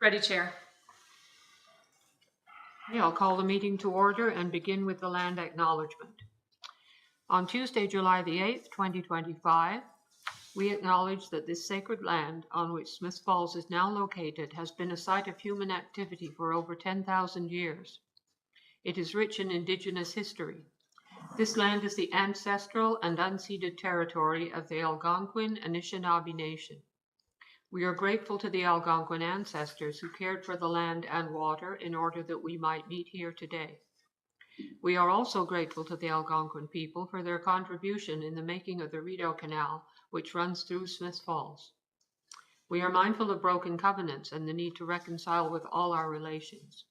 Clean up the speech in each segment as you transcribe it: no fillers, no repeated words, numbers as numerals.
Ready, Chair. Okay, I'll call the meeting to order and begin with the land acknowledgement. On Tuesday, July the 8th, 2025, we acknowledge that this sacred land on which Smith Falls is now located has been a site of human activity for over 10,000 years. It is rich in Indigenous history. This land is the ancestral and unceded territory of the Algonquin Anishinaabe Nation. We are grateful to the Algonquin ancestors who cared for the land and water in order that we might meet here today. We are also grateful to the Algonquin people for their contribution in the making of the Rideau Canal, which runs through Smith Falls. We are mindful of broken covenants and the need to reconcile with all our relations.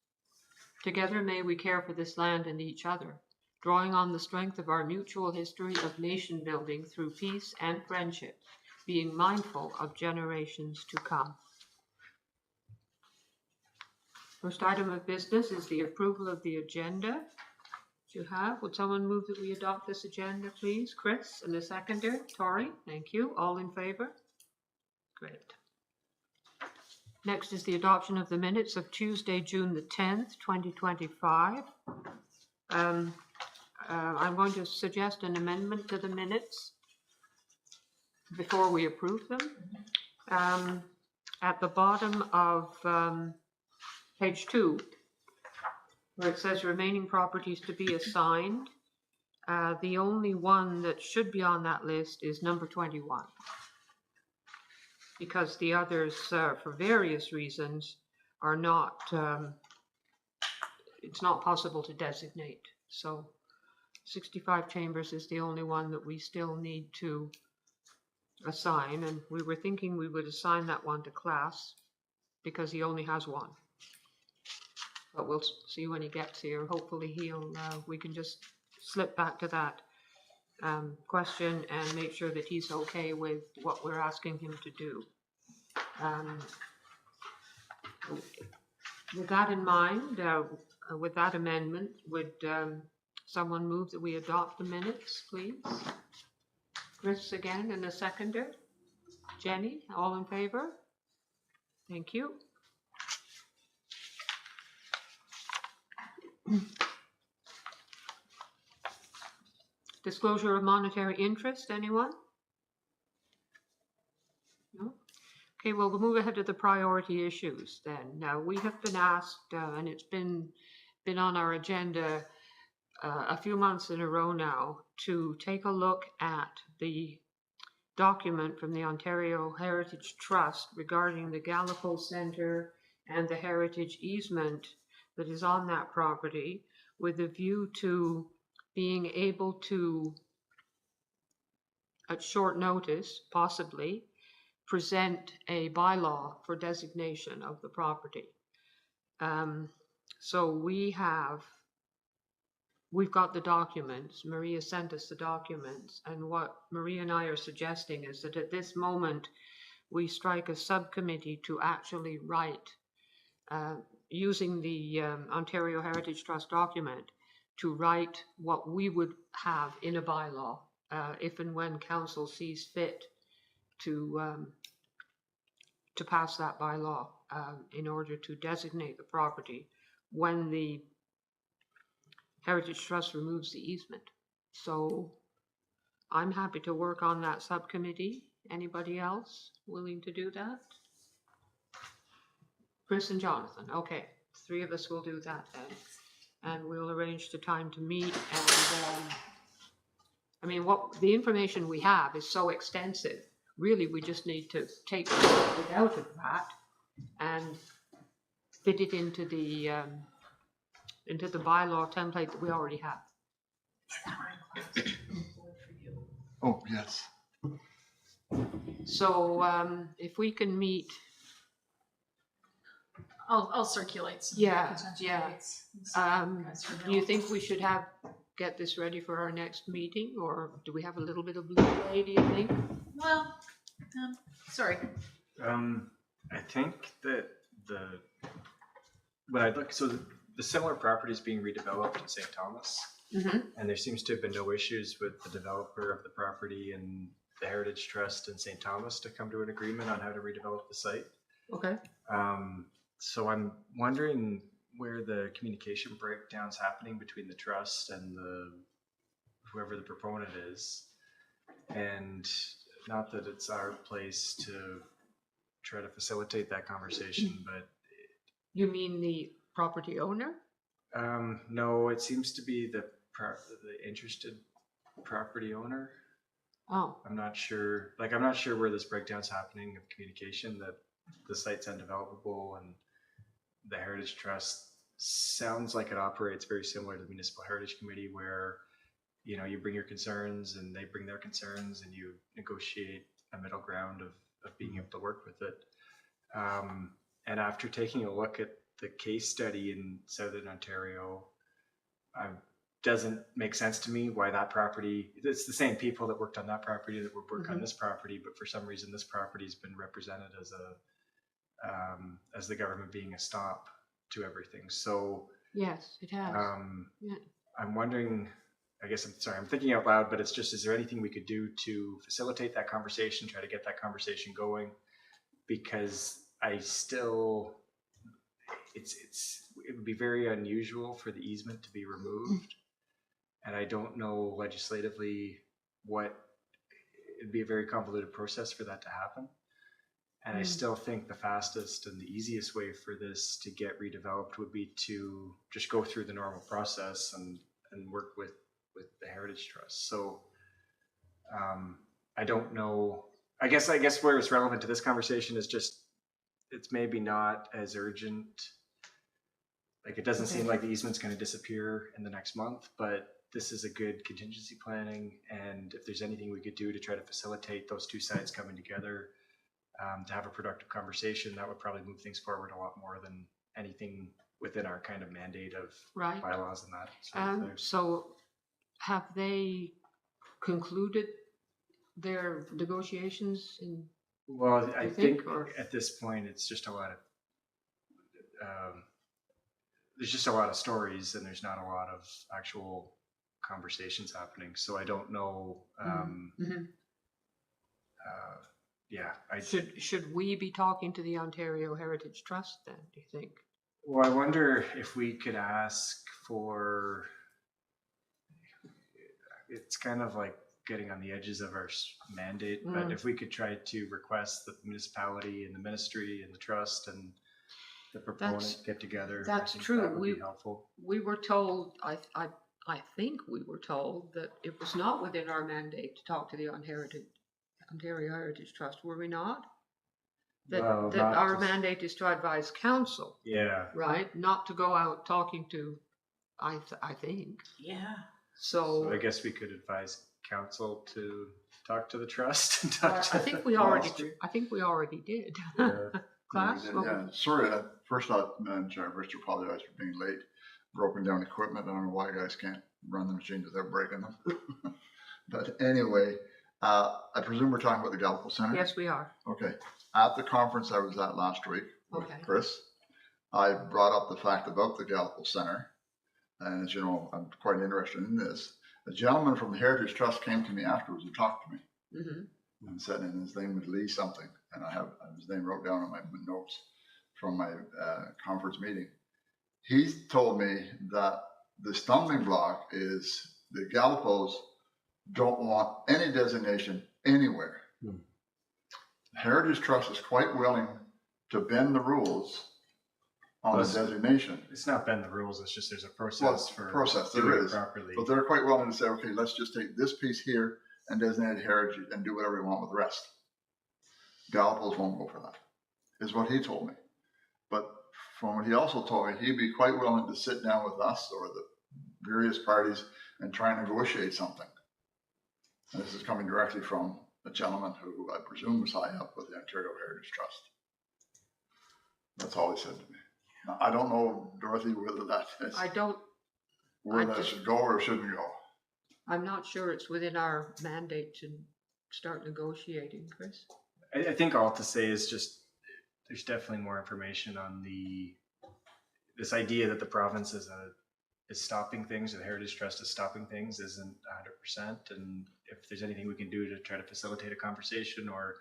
Together may we care for this land and each other, drawing on the strength of our mutual history of nation building through peace and friendship, being mindful of generations to come. First item of business is the approval of the agenda. You have, would someone move that we adopt this agenda, please? Chris, and the seconder, Tori, thank you. All in favor? Great. Next is the adoption of the minutes of Tuesday, June the 10th, 2025. I'm going to suggest an amendment to the minutes before we approve them. At the bottom of page 2, where it says remaining properties to be assigned, the only one that should be on that list is number 21, because the others, for various reasons, are not, it's not possible to designate. So 65 Chambers is the only one that we still need to assign, and we were thinking we would assign that one to Class because he only has one. But we'll see when he gets here. Hopefully we can just slip back to that question and make sure that he's okay with what we're asking him to do. With that in mind, with that amendment, would someone move that we adopt the minutes, please? Chris again, and a seconder. Jenny, all in favor? Thank you. Disclosure of monetary interest, anyone? No? Okay, well, we'll move ahead to the priority issues then. Now, we have been asked, and it's been on our agenda a few months in a row now, to take a look at the document from the Ontario Heritage Trust regarding the Gallipo Centre and the heritage easement that is on that property, with a view to being able to, at short notice, possibly, present a bylaw for designation of the property. So we've got the documents. Maria sent us the documents, and what Maria and I are suggesting is that at this moment we strike a subcommittee to actually write, using the Ontario Heritage Trust document, to write what we would have in a bylaw, if and when council sees fit to pass that bylaw in order to designate the property when the Heritage Trust removes the easement. So I'm happy to work on that subcommittee. Anybody else willing to do that? Chris and Jonathan. Okay, 3 of us will do that then. And we'll arrange the time to meet. And I mean, what the information we have is so extensive. Really, we just need to take it out of that and fit it into the bylaw template that we already have. Oh, yes. So if we can meet. I'll circulate some potential dates. Do you think we should get this ready for our next meeting, or do we have a little bit of leeway, do you think? Well, sorry. I think that the similar property is being redeveloped in St. Thomas, and there seems to have been no issues with the developer of the property and the Heritage Trust in St. Thomas to come to an agreement on how to redevelop the site. Okay. So I'm wondering where the communication breakdown's happening between the trust and whoever the proponent is. And not that it's our place to try to facilitate that conversation, but You mean the property owner? no, it seems to be the interested property owner. Oh, I'm not sure. Like, I'm not sure where this breakdown's happening of communication. That the site's undevelopable, and the Heritage Trust sounds like it operates very similar to the Municipal Heritage Committee, where you bring your concerns and they bring their concerns, and you negotiate a middle ground of being able to work with it. And after taking a look at the case study in Southern Ontario, doesn't make sense to me why that property, it's the same people that worked on that property that would work on this property, but for some reason this property has been represented as the government being a stop to everything. So yes, it has. Yeah. I'm wondering, I guess I'm thinking out loud, but it's just, is there anything we could do to facilitate that conversation, try to get that conversation going? Because it would be very unusual for the easement to be removed. And I don't know legislatively it'd be a very convoluted process for that to happen. And I still think the fastest and the easiest way for this to get redeveloped would be to just go through the normal process and work with the Heritage Trust. So I don't know. I guess where it's relevant to this conversation is just, it's maybe not as urgent. Like, it doesn't seem like the easement's going to disappear in the next month, but this is a good contingency planning. And if there's anything we could do to try to facilitate those two sides coming together, to have a productive conversation, that would probably move things forward a lot more than anything within our kind of mandate of bylaws and that sort of thing. So have they concluded their negotiations? Well, I think at this point it's just a lot of there's just a lot of stories, and there's not a lot of actual conversations happening. So I don't know. Should we be talking to the Ontario Heritage Trust then, do you think? Well, I wonder if we could ask for, it's kind of like getting on the edges of our mandate, but if we could try to request that the municipality and the ministry and the trust and the proponent get together. That's true. That would be helpful. We were told, I think we were told that it was not within our mandate to talk to the Ontario Heritage Trust, were we not? That our mandate is to advise council. Yeah. Right? Not to go out talking to, I think. Yeah. So I guess we could advise council to talk to the trust. And I think we already did. Class? Yeah. Sorry, first off, Madam Chair, I first apologize for being late. Broken down equipment. I don't know why guys can't run the machines without breaking them. But anyway, I presume we're talking about the Gallipool Center? Yes, we are. Okay. At the conference I was at last week with Chris, I brought up the fact about the Gallipool Center. And as you know, I'm quite interested in this. A gentleman from the Heritage Trust came to me afterwards and talked to me. And said, and his name was Lee something. And I have his name wrote down on my notes from my conference meeting. He told me that the stumbling block is the Gallipools don't want any designation anywhere. Heritage Trust is quite willing to bend the rules on the designation. It's not bend the rules, it's just there's a process there is properly. But they're quite willing to say, okay, let's just take this piece here and designate heritage and do whatever we want with the rest. Gallipools won't go for that, is what he told me. But from what he also told me, he'd be quite willing to sit down with us or the various parties and try and negotiate something. And this is coming directly from a gentleman who I presume was high up with the Ontario Heritage Trust. That's all he said to me. Now, I don't know, Dorothy, whether that is that should go or shouldn't go. I'm not sure it's within our mandate to start negotiating, Chris. I think all to say is just there's definitely more information on this idea that the province is stopping things, or the Heritage Trust is stopping things, isn't 100%. And if there's anything we can do to try to facilitate a conversation, or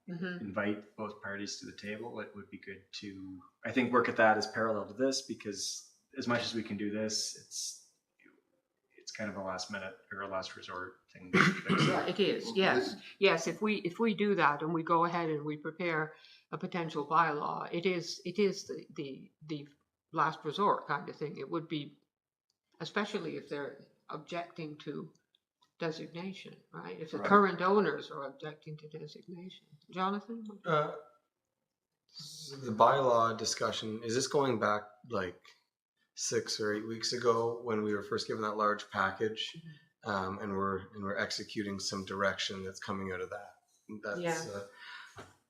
invite both parties to the table. It would be good to, I think, work at that as parallel to this, because as much as we can do this, it's kind of a last minute or a last resort thing. Yeah, it is. Yes. If we do that and we go ahead and we prepare a potential bylaw, it is the last resort kind of thing. It would be, especially if they're objecting to designation, right? If the current owners are objecting to designation. Jonathan? The bylaw discussion, is this going back like 6 or 8 weeks ago when we were first given that large package, and we're executing some direction that's coming out of that? That's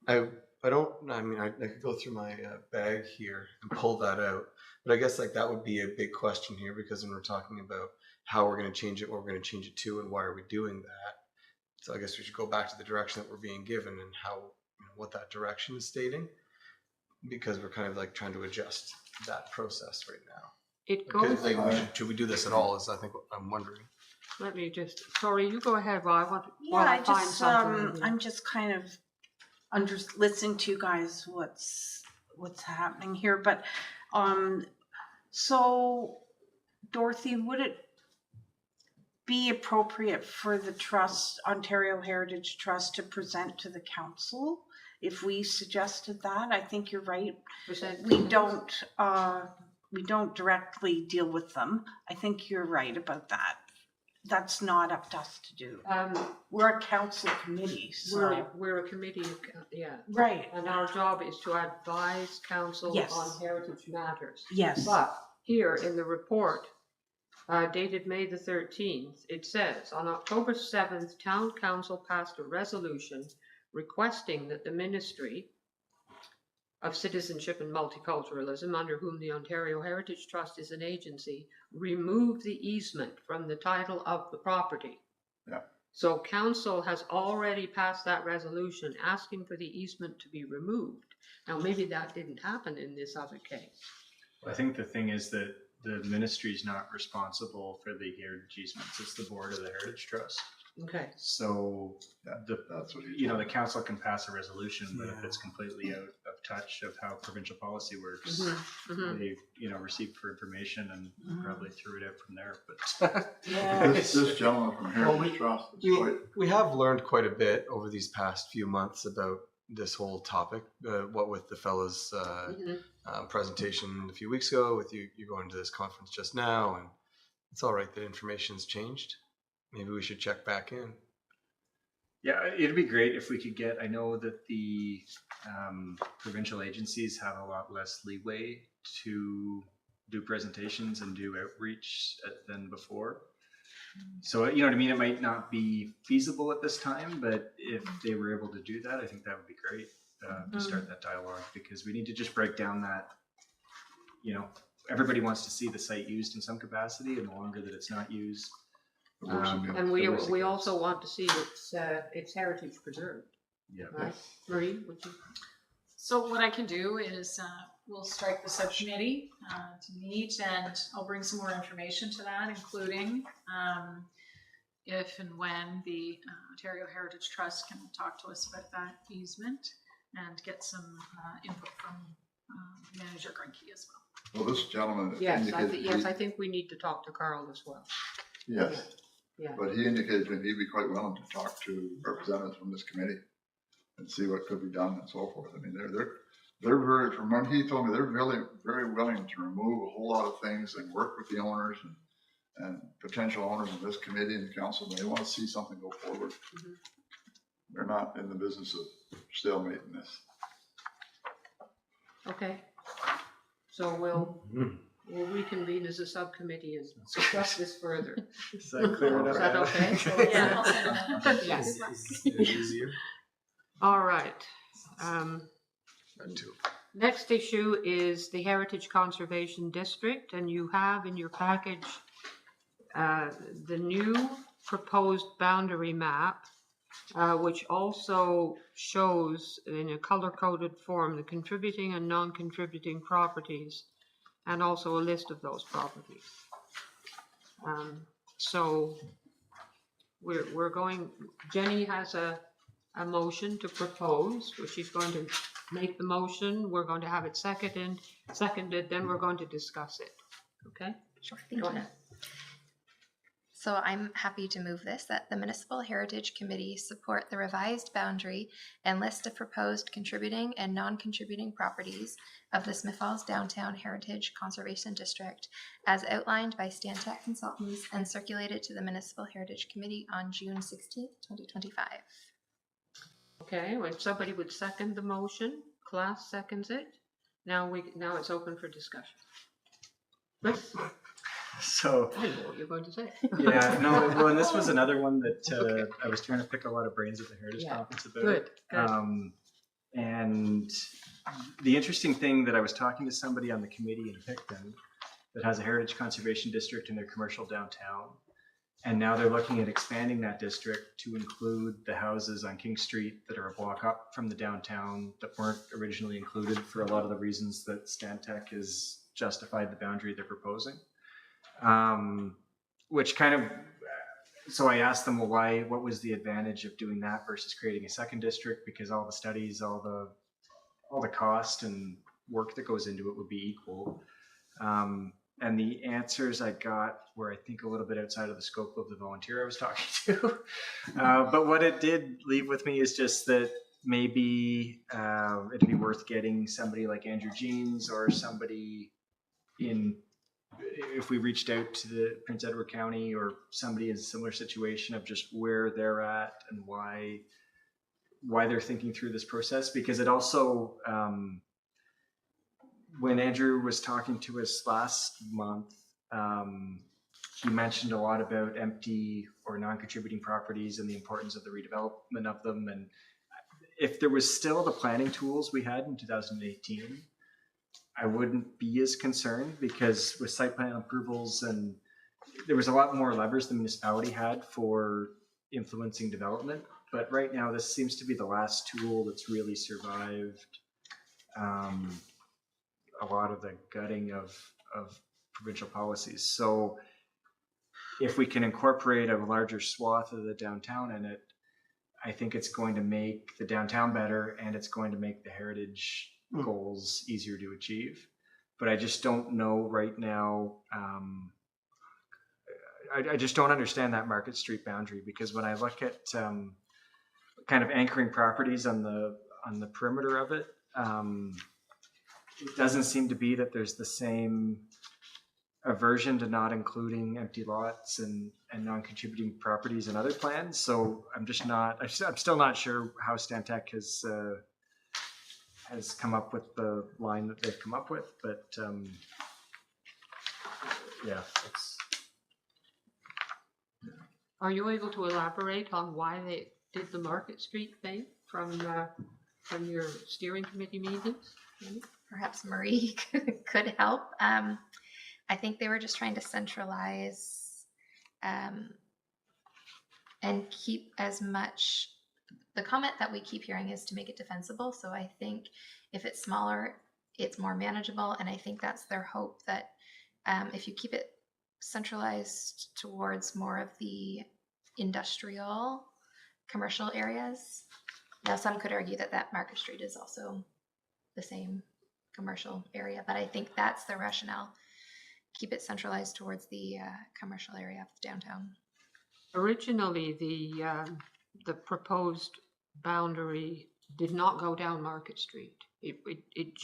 I could go through my bag here and pull that out, but I guess like that would be a big question here, because when we're talking about how we're going to change it, what we're going to change it to, and why are we doing that. So I guess we should go back to the direction that we're being given and how, what that direction is stating, because we're kind of like trying to adjust that process right now. It goes. Like, should we do this at all? Is I think what I'm wondering. Let me just. Sorry, you go ahead. While I want to. Yeah, I just. I'm just kind of listening to you guys. What's happening here? But, so, Dorothy, would it be appropriate for the trust, Ontario Heritage Trust, to present to the council if we suggested that? I think you're right. We don't directly deal with them. I think you're right about that. That's not up to us to do. We're a council committee. So. We're a committee, Right. And our job is to advise council on heritage matters. Yes. But here in the report, dated May the 13th, it says, on October 7th, Town Council passed a resolution requesting that the Ministry of Citizenship and Multiculturalism, under whom the Ontario Heritage Trust is an agency, remove the easement from the title of the property. Yeah. So Council has already passed that resolution asking for the easement to be removed. Now, maybe that didn't happen in this other case. I think the thing is that the ministry is not responsible for the heritage easements. It's the board of the Heritage Trust. Okay. So that's what the council can pass a resolution, but if it's completely out of touch of how provincial policy works, they received for information and probably threw it out from there. But this gentleman from Heritage Trust, we have learned quite a bit over these past few months about this whole topic. What with the fellas' presentation a few weeks ago, with you going to this conference just now, and it's all right that information's changed. Maybe we should check back in. Yeah, it'd be great if we could get, I know that the provincial agencies have a lot less leeway to do presentations and do outreach than before. So, you know what I mean? It might not be feasible at this time, but if they were able to do that, I think that would be great to start that dialogue, because we need to just break down that, everybody wants to see the site used in some capacity, and the longer that it's not used. And we also want to see its heritage preserved. Yeah. Right? Marie, would you? So what I can do is we'll strike the subcommittee to meet, and I'll bring some more information to that, including if and when the Ontario Heritage Trust can talk to us about that easement, and get some input from Manager Grinke as well. Well, this gentleman I think we need to talk to Carl as well. Yes. Yeah. But he indicated to me he'd be quite willing to talk to representatives from this committee and see what could be done and so forth. I mean, they're very, from what he told me, they're really very willing to remove a whole lot of things and work with the owners and potential owners of this committee and council. They want to see something go forward. They're not in the business of stalemating this. Okay. So we'll reconvene as a subcommittee and discuss this further. Is that clear enough? Is that okay? Yeah, I'll send that. Yes. Easier. All right. Next issue is the Heritage Conservation District, and you have in your package the new proposed boundary map, which also shows in a color-coded form the contributing and non-contributing properties, and also a list of those properties. So we're going. Jenny has a a motion to propose, which she's going to make the motion. We're going to have it seconded, then we're going to discuss it. Okay? Sure, thank Go you. ahead. So I'm happy to move this, that the Municipal Heritage Committee support the revised boundary and list of proposed contributing and non-contributing properties of the Smith Falls Downtown Heritage Conservation District as outlined by Stantec Consultants and circulated to the Municipal Heritage Committee on June 16th, 2025. Okay, if somebody would second the motion, Class seconds it. Now it's open for discussion. Chris, So, I know what you're going to say. yeah, no, well, and this was another one that I was trying to pick a lot of brains at the Heritage Yeah. Conference about. Good. And the interesting thing that I was talking to somebody on the committee in Picton that has a heritage conservation district in their commercial downtown. And now they're looking at expanding that district to include the houses on King Street that are a block up from the downtown that weren't originally included for a lot of the reasons that Stantec has justified the boundary they're proposing. Which kind of, so I asked them, well, what was the advantage of doing that versus creating a second district? Because all the studies, all the cost and work that goes into it would be equal. And the answers I got were, I think, a little bit outside of the scope of the volunteer I was talking to. But what it did leave with me is just that maybe it'd be worth getting somebody like Andrew Jeans or somebody if we reached out to the Prince Edward County or somebody in a similar situation of just where they're at and why they're thinking through this process. Because it also, when Andrew was talking to us last month, he mentioned a lot about empty or non-contributing properties and the importance of the redevelopment of them. And if there was still the planning tools we had in 2018, I wouldn't be as concerned, because with site plan approvals and there was a lot more levers the municipality had for influencing development. But right now, this seems to be the last tool that's really survived a lot of the gutting of provincial policies. So if we can incorporate a larger swath of the downtown in it, I think it's going to make the downtown better, and it's going to make the heritage goals easier to achieve. But I just don't know right now. I just don't understand that Market Street boundary, because when I look at kind of anchoring properties on the perimeter of it, it doesn't seem to be that there's the same aversion to not including empty lots and non-contributing properties in other plans. So I'm still not sure how Stantec has come up with the line that they've come up with, but yeah. Are you able to elaborate on why they did the Market Street thing from your steering committee meetings? Perhaps Marie could help. I think they were just trying to centralize and keep as much. The comment that we keep hearing is to make it defensible. So I think if it's smaller, it's more manageable. And I think that's their hope, that if you keep it centralized towards more of the industrial commercial areas. Now, some could argue that Market Street is also the same commercial area, but I think that's the rationale. Keep it centralized towards the commercial area of the downtown. Originally, the proposed boundary did not go down Market Street. It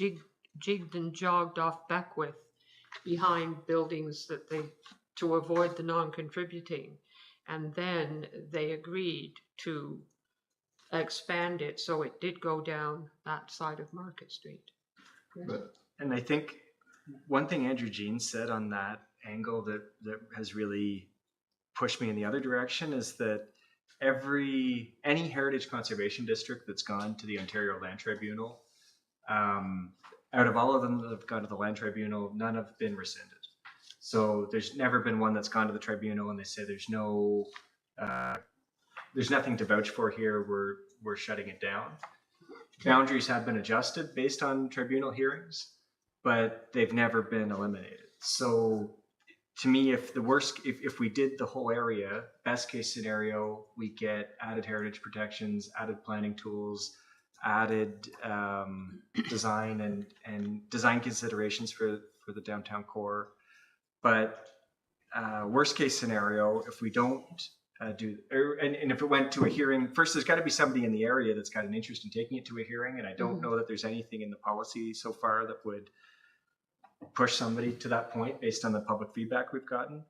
jigged and jogged off Beckwith behind buildings to avoid the non-contributing, and then they agreed to expand it, so it did go down that side of Market Street. And I think one thing Andrew Jeans said on that angle that has really pushed me in the other direction is that any heritage conservation district that's gone to the Ontario Land Tribunal, out of all of them that have gone to the Land Tribunal, none have been rescinded. So there's never been one that's gone to the tribunal and they say there's nothing to vouch for here, we're shutting it down. Boundaries have been adjusted based on tribunal hearings, but they've never been eliminated. So to me, if we did the whole area, best case scenario, we get added heritage protections, added planning tools, added design and design considerations for the downtown core. But worst case scenario, if we don't and if it went to a hearing, first there's got to be somebody in the area that's got an interest in taking it to a hearing, and I don't know that there's anything in the policy so far that would push somebody to that point based on the public feedback we've gotten.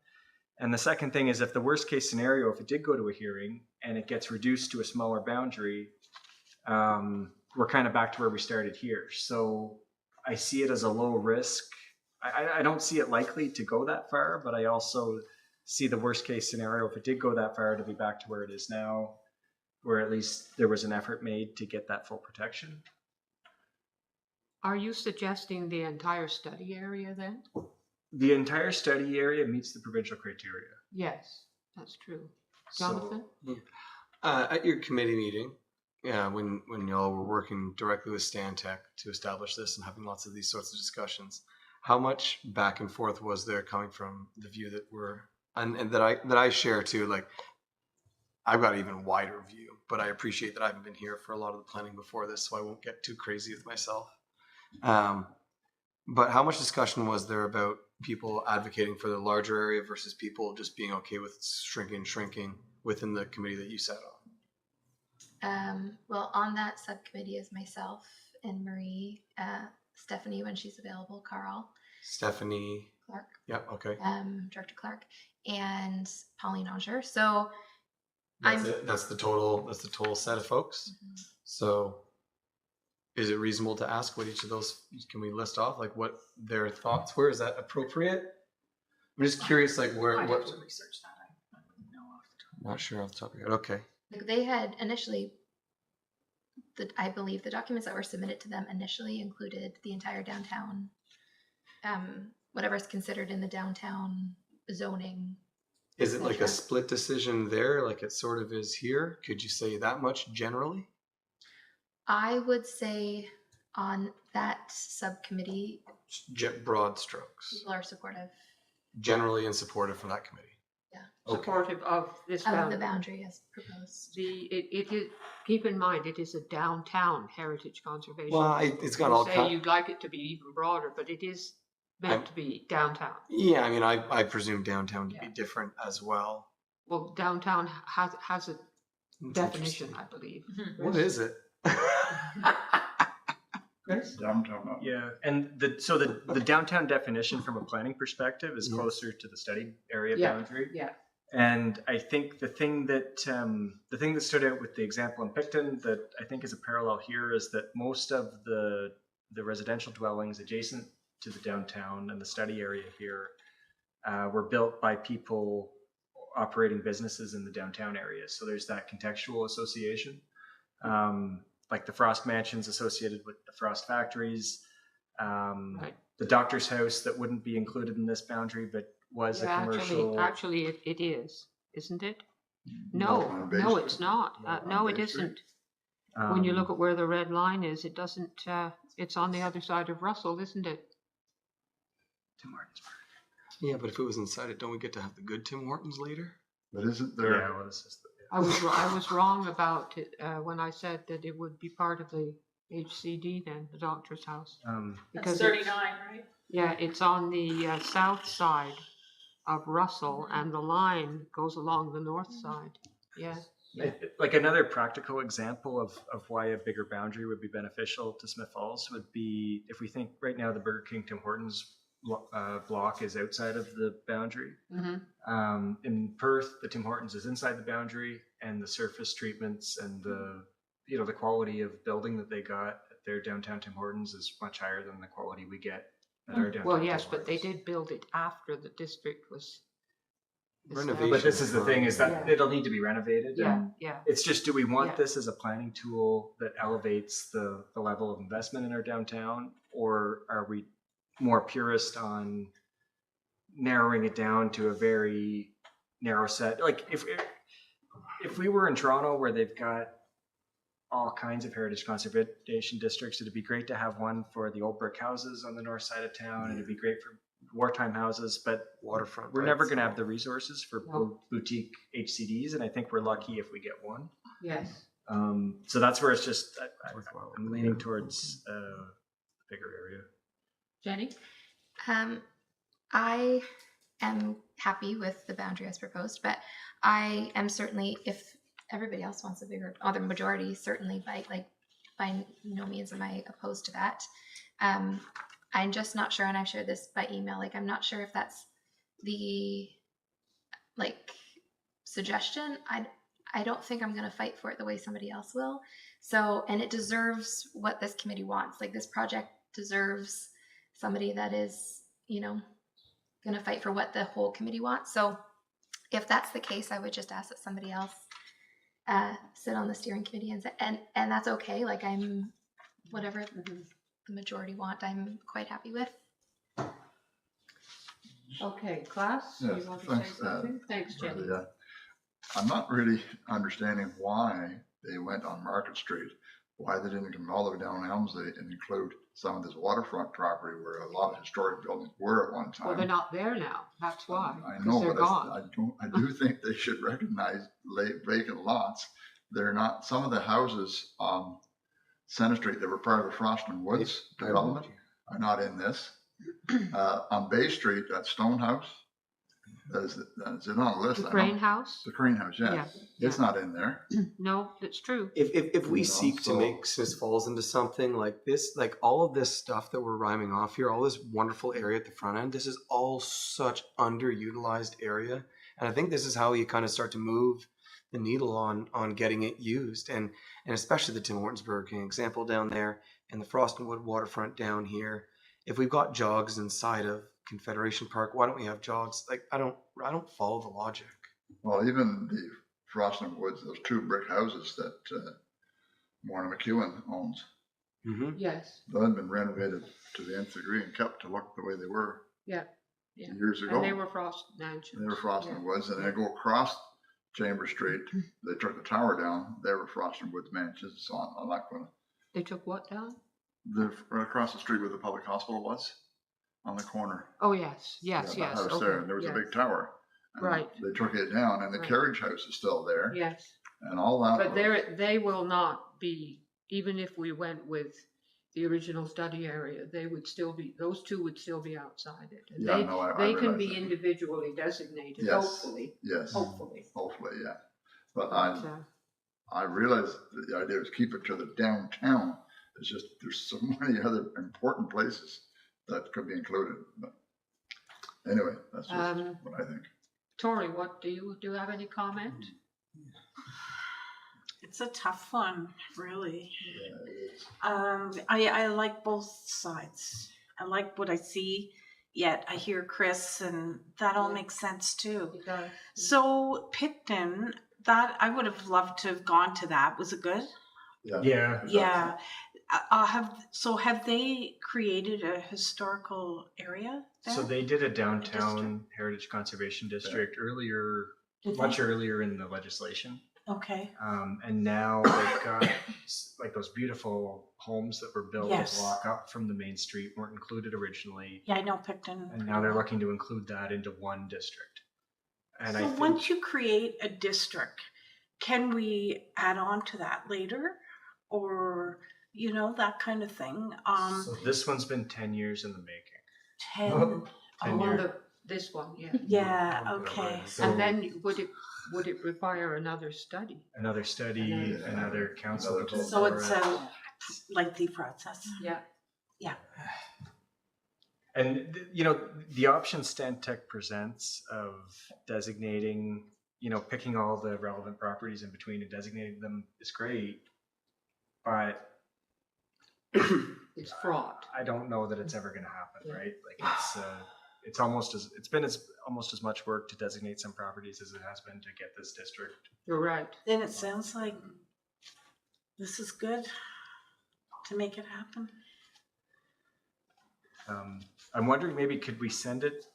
And the second thing is, if the worst case scenario, if it did go to a hearing and it gets reduced to a smaller boundary, we're kind of back to where we started here. So I see it as a low risk. I don't see it likely to go that far, but I also see the worst case scenario, if it did go that far, to be back to where it is now, where at least there was an effort made to get that full protection. Are you suggesting the entire study area then? The entire study area meets the provincial criteria. Yes, that's true. Jonathan? So, at your committee meeting, when y'all were working directly with Stantec to establish this and having lots of these sorts of discussions, how much back and forth was there coming from the view that we're and that I share too? Like, I've got an even wider view, but I appreciate that I haven't been here for a lot of the planning before this, so I won't get too crazy with myself. But how much discussion was there about people advocating for the larger area versus people just being okay with shrinking within the committee that you sat on? Well, on that subcommittee is myself and Marie, Stephanie when she's available, Carl, Stephanie Clark, Yep. Okay. Director Clark, and Pauline Auger. So That's the total set of folks. So is it reasonable to ask what each of those, can we list off like what their thoughts were? Is that appropriate? I'm just curious, like where, I'd what, have to research that. I don't know off the top. not sure off the top of your head. Okay. like they had initially, I believe the documents that were submitted to them initially included the entire downtown, whatever's considered in the downtown zoning. Is it like a etc. split decision there, like it sort of is here? Could you say that much generally? I would say on that subcommittee, Broad strokes. people are supportive Generally in supportive from that committee. Okay. Supportive of this of the boundary. boundary as proposed. It is, keep in mind, it is a downtown heritage conservation. Well, it's got You all say kinds. you'd like it to be even broader, but it is meant to be downtown. Yeah, I mean, I presume downtown to be different as well. Well, downtown has a That's definition, interesting. I believe. What is it? Downtown. Yeah, and the downtown definition from a planning perspective is Yeah. closer to the study area Yeah. boundary. Yeah. And I think the thing that stood out with the example in Picton that I think is a parallel here is that most of the residential dwellings adjacent to the downtown and the study area here were built by people operating businesses in the downtown area. So there's that contextual association. Like the Frost mansions associated with the Frost factories, Right. the doctor's house that wouldn't be included in this boundary, but was a commercial. Actually, it is, isn't it? on Bay No, Street. it's not. On No, it Bay Street. isn't. When you look at where the red line is, it doesn't, it's on the other side of Russell, isn't it? Tim Hortons. Yeah, but if it was inside it, don't we get to have the good Tim Hortons later? But isn't there? Yeah, well, this is I was wrong about it when I said that it would be part of the HCD then, the doctor's house. the. That's Because 39, right? Yeah, it's on the south side of Russell, and the line goes along the north side. Yeah. Like another practical example of why a bigger boundary would be beneficial to Smith Falls would be if we think right now the Burger King Tim Hortons block is outside of the boundary. Mm-hmm. In Perth, the Tim Hortons is inside the boundary, and the surface treatments and the quality of building that they got at their downtown Tim Hortons is much higher than the quality we get at our downtown. Well, yes, Tim but they Hortons. did build it after the district was Renovation. But this is the thing: is that Yeah. it'll need to be renovated. Yeah, and yeah. It's just, do we want Yeah. this as a planning tool that elevates the level of investment in our downtown, or are we more purist on narrowing it down to a very narrow set? Like if we were in Toronto where they've got all kinds of heritage conservation districts, it'd be great to have one for the old brick houses on the north side of town, and it'd be great for wartime houses, but Waterfront. we're right? never going to have the resources for No. boutique HCDs, and I think we're lucky if we get one. Yes. So that's where it's just Worthwhile. I'm leaning towards a bigger area. Jenny? I am happy with the boundary as proposed, but I am certainly, if everybody else wants a bigger, or the majority, certainly by no means am I opposed to that. I'm just not sure, and I've shared this by email, like I'm not sure if that's the suggestion. I don't think I'm going to fight for it the way somebody else will. So, and it deserves what this committee wants. Like this project deserves somebody that is, going to fight for what the whole committee wants. So if that's the case, I would just ask that somebody else sit on the steering committee and that's okay. Like I'm, whatever the majority want, I'm quite happy with. Okay, class, Yes, you want to thanks, say something? Thanks, Jenny. Yeah. I'm not really understanding why they went on Market Street, why they didn't come all the way down Elmsley and include some of this waterfront property where a lot of historic buildings were at one time. Well, they're not there now. That's why. I know, They're but gone. I do think they should recognize vacant lots. They're not, some of the houses on Center Street that were part of the Frost and Woods development are not in this. On Bay Street, that stone house, is it on the list? The Crane House? The Crane House, yeah. Yeah, It's not in there. No, that's true. If we You know, seek to so- make Smiths Falls into something like this, like all of this stuff that we're rhyming off here, all this wonderful area at the front end, this is all such underutilized area. And I think this is how you kind of start to move the needle on getting it used. And especially the Tim Hortons Burger King example down there and the Frost and Wood waterfront down here. If we've got jogs inside of Confederation Park, why don't we have jogs? Like I don't follow the logic. Well, even the Frost and Woods, those two brick houses that Warner McEwen owns, Yes. they've been renovated to the nth degree and kept to look the way they were Yeah. years ago. And they were Frost Mansions. They were Frost and Yeah. Woods, and they go across Chamber Street. They took the tower down. They were Frost and Woods mansions. So I'm not going to. They took what down? They're right across the street where the public hospital was, on the corner. Oh, yes, yes, Yeah, yes. the house Okay, there, and there was yes. a big tower. And Right. They took it down, and the Right. carriage house is still there, Yes, and all that. but they will not be, even if we went with the original study area, they would still be, those two would still be outside it. And Yeah, no, I they can realize be that. individually designated, Yes. hopefully, Yes, hopefully. hopefully, yeah. But But, I realize that the idea is keep it to the downtown. It's just there's so many other important places that could be included. But anyway, that's just what I think. Tori, what do you have any comment? It's a tough one, really. Yeah, it is. I like both sides. I like what I see, yet I hear Chris, and that all Yeah. makes sense too. It does. So Picton, that I would have loved to have gone to that. Was it good? Yeah. Yeah. Have they created a historical area there? So they did a downtown heritage conservation district earlier, Did much they? earlier in the legislation. Okay. And now they've got like those beautiful homes that were built Yes. to block up from the main street, weren't included originally. Yeah, I know Picton. And now they're looking to include that into one district. And So I think once you create a district, can we add on to that later? Or, that kind of thing? so this one's been 10 years in the making. 10. Oh, And on you're- this one, yeah. Yeah, okay. So And then would it require another study? another study, Yeah. another council. Another to vote So for it's it. a lengthy process. Yeah. And the option Stantec presents of designating, picking all the relevant properties in between and designating them is great, but It's fraught. I don't know that it's ever going to happen, right? Like it's almost as much work to designate some properties as it has been to get this district. You're right. Then it sounds like this is good to make it happen. I'm wondering, maybe could we send it,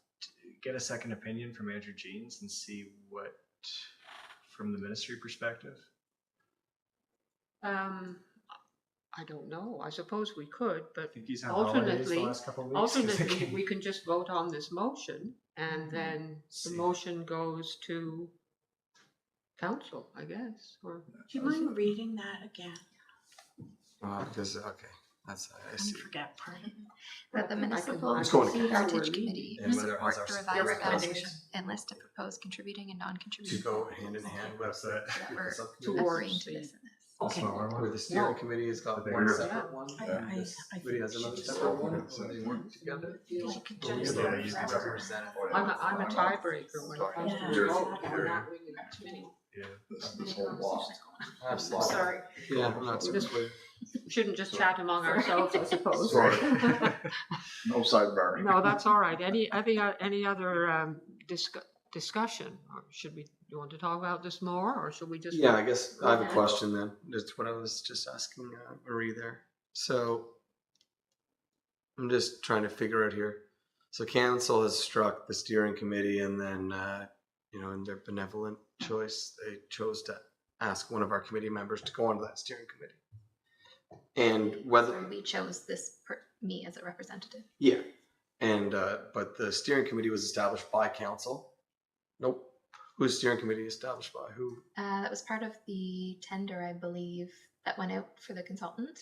get a second opinion from Andrew Jeans and see what, from the ministry perspective? I don't know. I suppose we could, I but think he's on holidays the alternately, last couple of weeks. 'cause I alternately, can't- we can just vote on this motion and then the See. motion goes to council, I guess, or. Do you mind reading that again? Because, okay, that's, I I see. forget part of it. That the municipal It's going to council. heritage We're committee And will whether it has support the our revised recommendation. boundaries and list of proposed contributing and To non-contributing go buildings. hand in hand with That's it. So that we're subcommittee. agreeing to this and this. Okay. Where the steering committee has got The one bigger- separate one. I and this think committee has we another should separate just- one, or they work together. Like a Yeah, just yeah, use the forever. representative. I'm a tiebreaker when it comes Yeah. to the vote. I'm not really that committee. Yeah. This whole lot. I'm Absolutely. sorry. Yeah, I'm not so We just- clear. We shouldn't just chat among ourselves, I suppose. Sorry. No sidebar. No, that's all right. Any other discussion? Or should we, you want to talk about this more, or should we just? Yeah, I guess I have a Okay. question then. That's what I was just asking Marie there. So I'm just trying to figure out here. So council has struck the steering committee, and then in their benevolent choice, they chose to ask one of our committee members to go onto that steering committee. And whether So we chose me as a representative. yeah, and but the steering committee was established by council. Nope. Who's steering committee established by? Who? That was part of the tender, I believe, that went out for the consultant.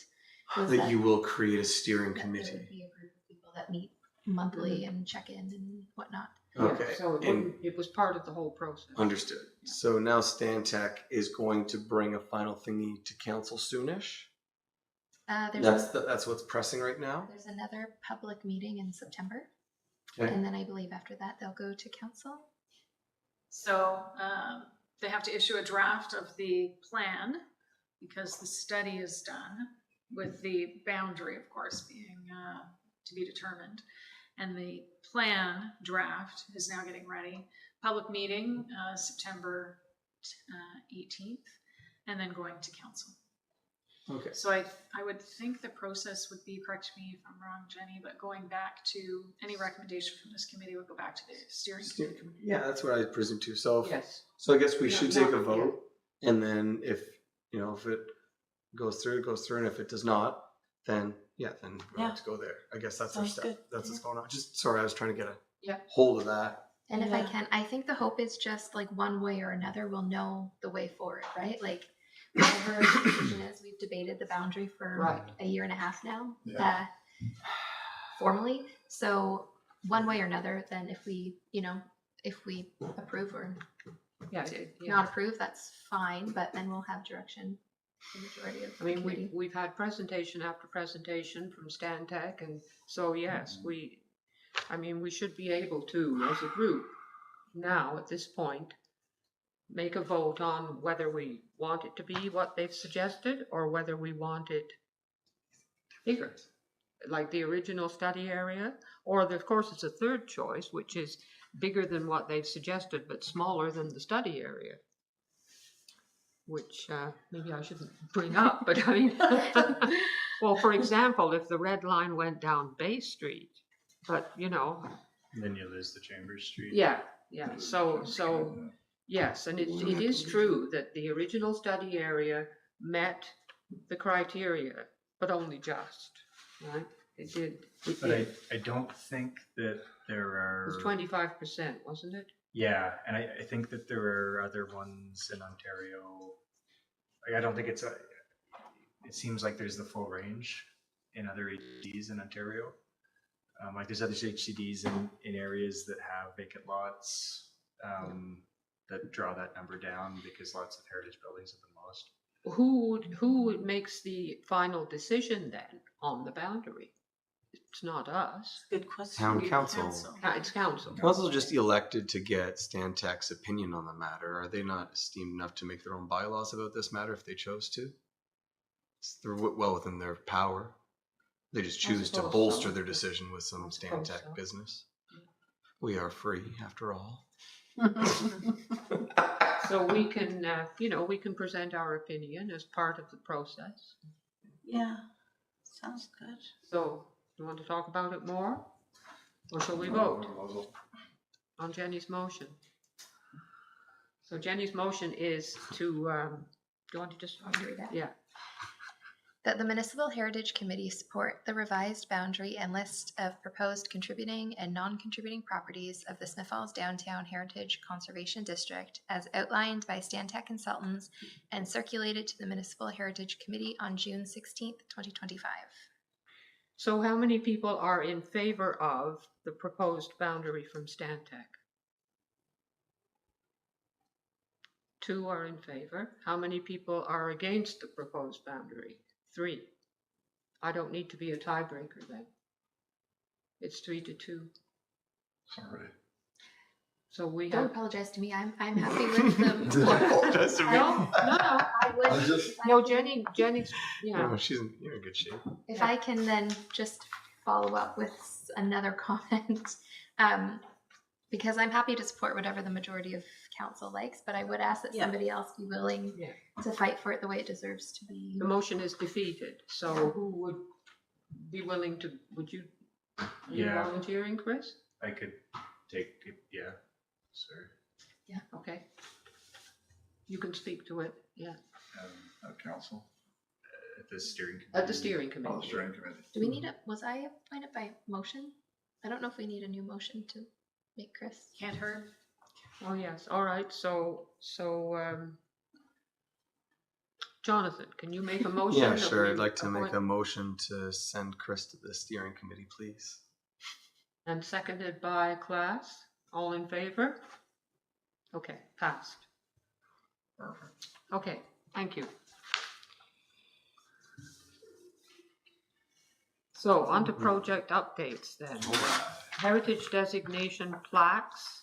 Was That you will create a steering that there would committee. be a group of people that meet monthly and check in and whatnot. Yeah, Okay. So it And wouldn't, it was part of the whole process. understood. So now Stantec is going to bring a final thingy to council soonish. That's what's pressing right now. There's another public meeting in September, Okay. and then I believe after that they'll go to council. So they have to issue a draft of the plan because the study is done with the boundary, of course, being to be determined. And the plan draft is now getting ready. Public meeting, September 18th, and then going to council. Okay. So I would think the process would be, correct me if I'm wrong, Jenny, but going back to any recommendation from this committee would go back to the steering committee. Yeah, that's what I presume too. So, Yes. so I guess we Yeah, should take a yeah. vote, and then if it goes through, it goes through, and if it does not, then we have to go there. I guess that's our Sounds step. good. That's what's going on. Just sorry, I was trying to get a Yeah. hold of that. And if I Yeah. can, I think the hope is just like one way or another, we'll know the way forward, right? Like whatever the decision is, we've debated the boundary for Right. a year and a half now, Yeah. formally. So one way or another, then if we approve or Yeah. not approve, that's fine. But then we'll have direction. The majority of I the mean, committee. we've had presentation after presentation from Stantec, and so yes, we should be able to, as a group, now at this point, make a vote on whether we want it to be what they've suggested or whether we want it bigger, like the original study area, or of course it's a third choice, which is bigger than what they've suggested but smaller than the study area. Which maybe I shouldn't bring up, but I mean, well, for example, if the red line went down Bay Street, but Then you lose the Chambers Street. yeah. So yes, and it is true that the original study area met the criteria, but only just, right? It did. But I don't think that there It was are. 25%, wasn't it? Yeah, and I think that there are other ones in Ontario. Like, I don't think it seems like there's the full range in other HCDs in Ontario. Like there's other HCDs in areas that have vacant lots that draw that number down because lots of heritage buildings have been lost. Who makes the final decision then on the boundary? It's not us. Good question. Town We- council. It's council. Council just elected to get Stantec's opinion on the matter. Are they not esteemed enough to make their own bylaws about this matter if they chose to? They're well within their power. They just I choose to suppose bolster so. their decision with some I suppose Stantec so. business. We are free, after all. So we can, we can present our opinion as part of the process. Yeah, sounds good. So, you want to talk about it more? Or shall we vote on Jenny's motion? So Jenny's motion is to, do you want to just, Want me to read that? yeah, that the Municipal Heritage Committee support the revised boundary and list of proposed contributing and non-contributing properties of the Smith Falls Downtown Heritage Conservation District as outlined by Stantec Consultants and circulated to the Municipal Heritage Committee on June 16th, 2025. So how many people are in favor of the proposed boundary from Stantec? 2 are in favor. How many people are against the proposed boundary? 3. I don't need to be a tiebreaker then. It's 3-2. Sorry. So we Don't have. apologize to me. I'm happy with them. Don't apologize to me. No. I would. I just- No, Jenny's, yeah. No, you're in good shape. If I can then just follow up with another comment, because I'm happy to support whatever the majority of council likes, but I would ask that Yeah. somebody else be willing Yeah. to fight for it the way it deserves to be. The motion is defeated. So who would be willing to, are you Yeah. volunteering, Chris? I could take it, yeah, sir. Okay. You can speak to it, yeah. At council, At the steering committee. At the steering oh, committee. the steering committee. Do we need was I appointed by motion? I don't know if we need a new motion to make Chris. Can't hurt. Oh, yes, all right, so, Jonathan, can you make a motion? Yeah, that sure. we I'd like to make appoint- a motion to send Chris to the steering committee, please. And seconded by Class, all in favor? Okay, passed. Perfect. Okay, thank you. So, on to project updates then. Heritage designation plaques.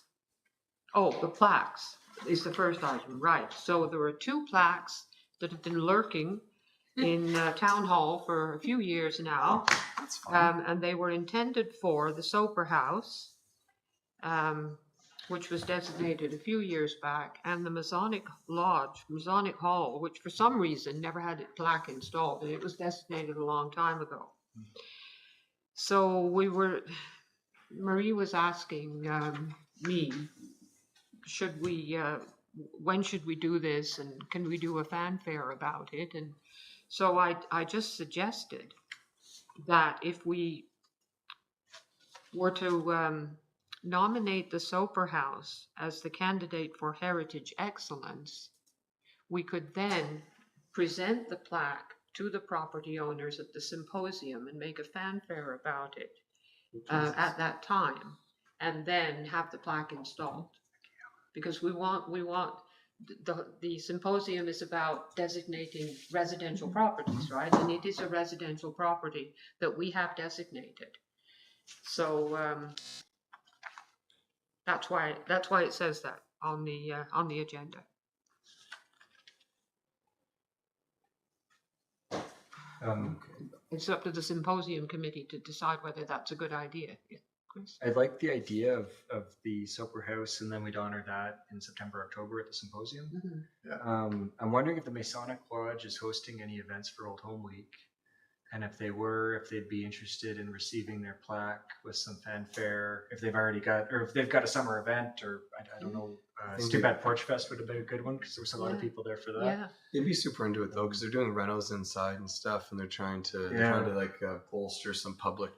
Oh, the plaques is the first item, right. So there are 2 plaques that have been lurking in Town Hall for a few years now. That's fine. And they were intended for the Soper House, which was designated a few years back, and the Masonic Lodge, Masonic Hall, which for some reason never had a plaque installed, and it was designated a long time ago. So Marie was asking me, when should we do this, and can we do a fanfare about it? And so I just suggested that if we were to nominate the Soper House as the candidate for Heritage Excellence, we could then present the plaque to the property owners at the symposium and make a fanfare about it at that time, and then have the plaque installed. Because we want the symposium is about designating residential properties, right? And it is a residential property that we have designated. So that's why it says that on the agenda. It's up to the symposium committee to decide whether that's a good idea. Yeah, Chris? I like the idea of the Soper House, and then we'd honor that in September, October at the symposium. Mm-hmm. I'm wondering if the Masonic Lodge is hosting any events for Old Home Week, and if they'd be interested in receiving their plaque with some fanfare, if they've already got, or if they've got a summer event, or I don't know. It's too bad Porch Fest would have been a good one because there was a lot of people there for that. Yeah. They'd be super into it though, because they're doing renos inside and stuff, and they're trying to like bolster some public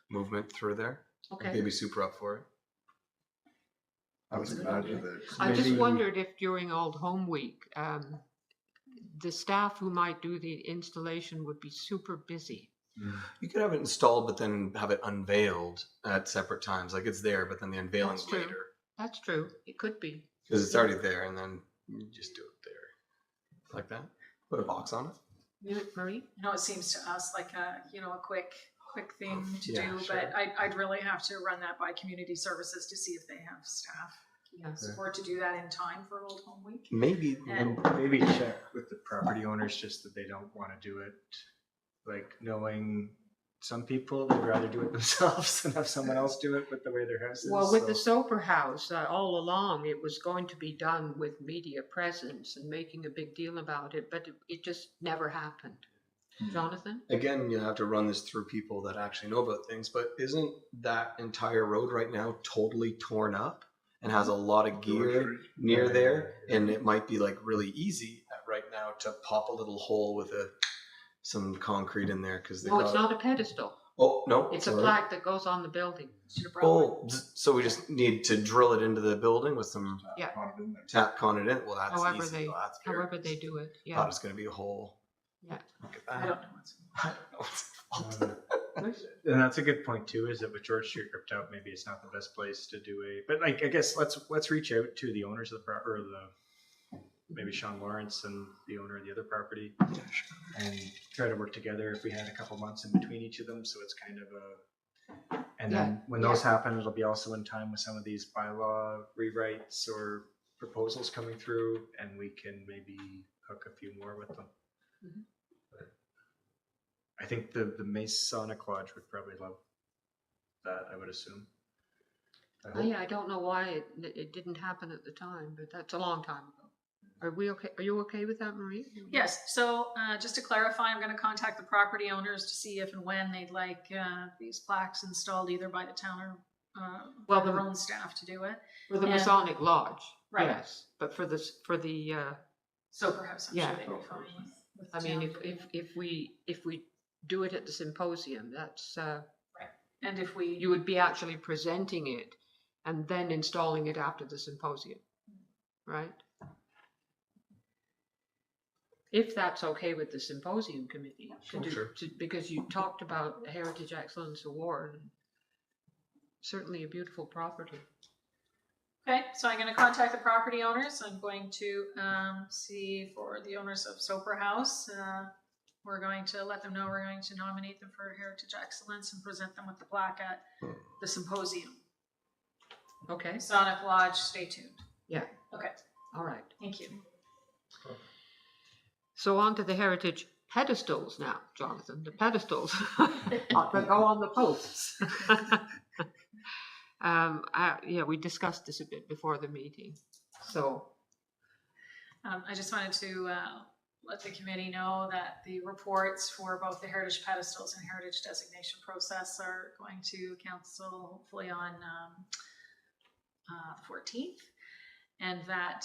movement through there. Okay. They'd be super up for it. I would imagine that. I just wondered if during Old Home Week, the staff who might do the installation would be super busy. You could have it installed, but then have it unveiled at separate times. Like it's there, but then the unveiling's That's true. later. That's true. It could be. Because it's already there, and then you just do it there. Like that. Put a box on it. Marie? I know it seems to us like a quick thing to Yeah, do, sure. but I'd really have to run that by community services to see if they have staff Yes. support to do that in time for Old Home Week. Maybe. And Maybe check with the property owners just that they don't want to do it, like knowing some people they'd rather do it themselves than have someone else do it with the way their house is. Well, with the Soper House, all along, it was going to be done with media presence and making a big deal about it, but it just never happened. Jonathan? Again, you have to run this through people that actually know about things, but isn't that entire road right now totally torn up and has a lot of gear near there? And it might be like really easy right now to pop a little hole with a some concrete in there because they No, got. it's not a pedestal. Oh no, It's a sorry. plaque that goes on the building. So we just need to drill it into the building with some Yeah. tack on it in. Well, that's However easy. they, Well, that's very however they easy. do it. Thought Yeah. it's going to be a hole. Yeah. Look at I that. don't know what's. I don't know. And that's a good point too, is that with George Street ripped out, maybe it's not the best place to do but like, I guess let's reach out to the owners of the or maybe Sean Lawrence and the owner of the other property and try to work together if we had a couple months in between each of them. So it's kind of and then when those happen, it'll be also in time with some of these bylaw rewrites or proposals coming through, and we can maybe hook a few more with them. Mhm. I think the Masonic Lodge would probably love that, I would assume. Oh, yeah, I don't know why it didn't happen at the time, but that's a long time ago. Are we okay? Are you okay with that, Marie? Yes, so just to clarify, I'm going to contact the property owners to see if and when they'd like these plaques installed either by the town or Well, their own staff to do it. For the And- Masonic Lodge, Right. yes. But for the So perhaps I'm Yeah. sure they'd be fine with I mean, town. if we do it at the symposium, that's And if we, you would be actually presenting it and then installing it after the symposium, right? If that's okay with the symposium committee, Sure. because you talked about the Heritage Excellence Award, certainly a beautiful property. okay, so I'm going to contact the property owners. I'm going to see for the owners of Soper House. We're going to let them know we're going to nominate them for Heritage Excellence and present them with the plaque at the symposium. Okay, Sonic Lodge, stay tuned. yeah, Okay, all right. thank you. So on to the heritage pedestals now, Jonathan, the pedestals that go on the posts. Yeah, we discussed this a bit before the meeting. So, I just wanted to let the committee know that the reports for both the heritage pedestals and heritage designation process are going to council hopefully on 14th. And that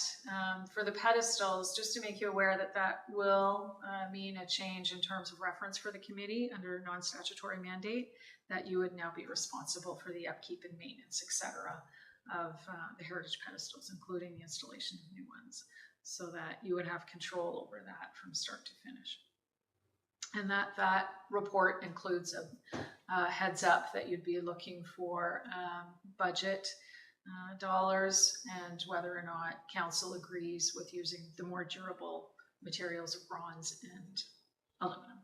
for the pedestals, just to make you aware that that will mean a change in terms of reference for the committee under non-statutory mandate, that you would now be responsible for the upkeep and maintenance, etc., of the heritage pedestals, including the installation of new ones, so that you would have control over that from start to finish. And that report includes a heads up that you'd be looking for budget dollars and whether or not council agrees with using the more durable materials of bronze and aluminum.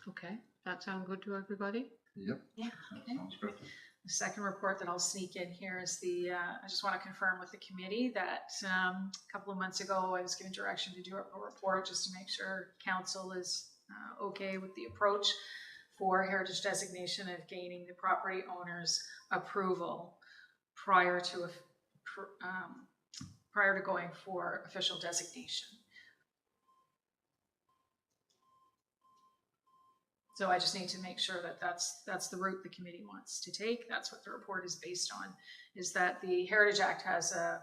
okay, that sound good to everybody? Yep. Yeah. That sounds good. The second report that I'll sneak in here is I just want to confirm with the committee that a couple of months ago I was given direction to do a report just to make sure council is okay with the approach for heritage designation of gaining the property owner's approval prior to going for official designation. So I just need to make sure that that's the route the committee wants to take. That's what the report is based on, is that the Heritage Act has a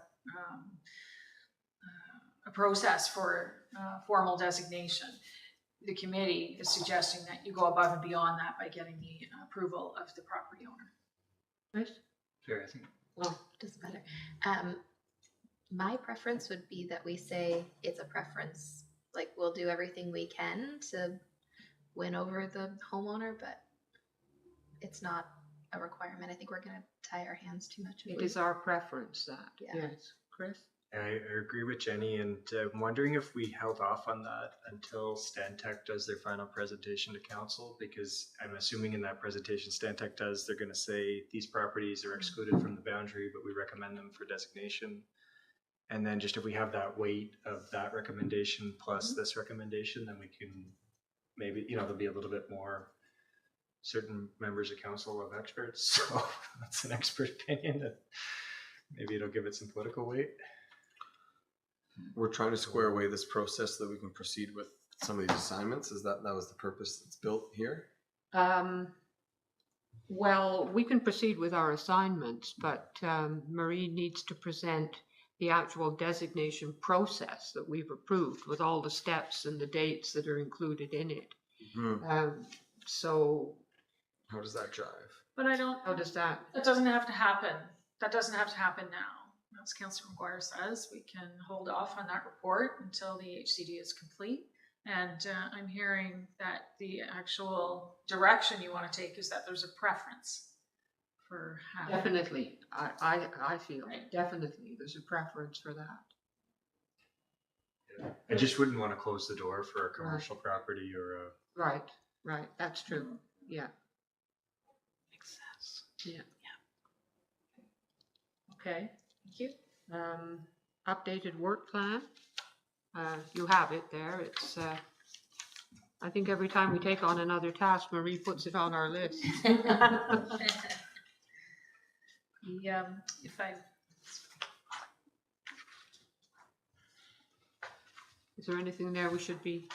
process for formal designation. The committee is suggesting that you go above and beyond that by getting the approval of the property owner. Chris? Sure, I think. Well, Doesn't matter. My preference would be that we say it's a preference. Like, we'll do everything we can to win over the homeowner, but it's not a requirement. I think we're going to tie our hands too much. it is our preference that, Yeah. yes. Chris? I agree with Jenny, and I'm wondering if we held off on that until Stantec does their final presentation to council, because I'm assuming in that presentation Stantec does, they're going to say these properties are excluded from the boundary, but we recommend them for designation. And then just if we have that weight of that recommendation plus this recommendation, then we can maybe, there'll be a little bit more certain members of council of experts. So that's an expert opinion that maybe it'll give it some political weight. We're trying to square away this process so that we can proceed with some of these assignments. Is that was the purpose that's built here? Well, we can proceed with our assignments, but Marie needs to present the actual designation process that we've approved with all the steps and the dates that are included in it. So How does that drive? But I don't, how does that? that doesn't have to happen. That doesn't have to happen now. As Councillor McGuire says, we can hold off on that report until the HCD is complete. And I'm hearing that the actual direction you want to take is that there's a preference for having. Definitely, I feel Right. definitely there's a preference for that. I just wouldn't want to close the door for a commercial property or a. Right, that's true, yeah. Makes sense. Yeah. Okay. Thank you. Updated work plan. You have it there. It's, I think every time we take on another task, Marie puts it on our list. If I, Is there anything there we should be?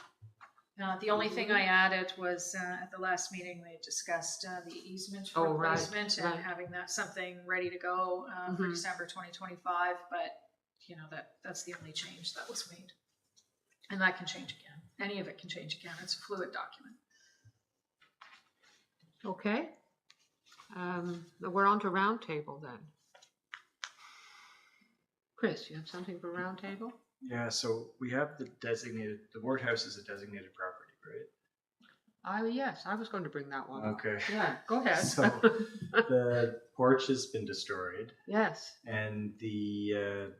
the only thing I added was, at the last meeting, we had discussed, the easement Oh, right, replacement and right. having that something ready to go, for Mhm. December 2025, but, you know, that's the only change that was made. And that can change again. Any of it can change again. It's a fluid document. Okay. We're on to roundtable then. Chris, you have something for roundtable? Yeah, so we have the Ward House is a designated property, right? Yes, I was going to bring that one up. Okay. Yeah, go ahead. So the porch has been destroyed, Yes, and you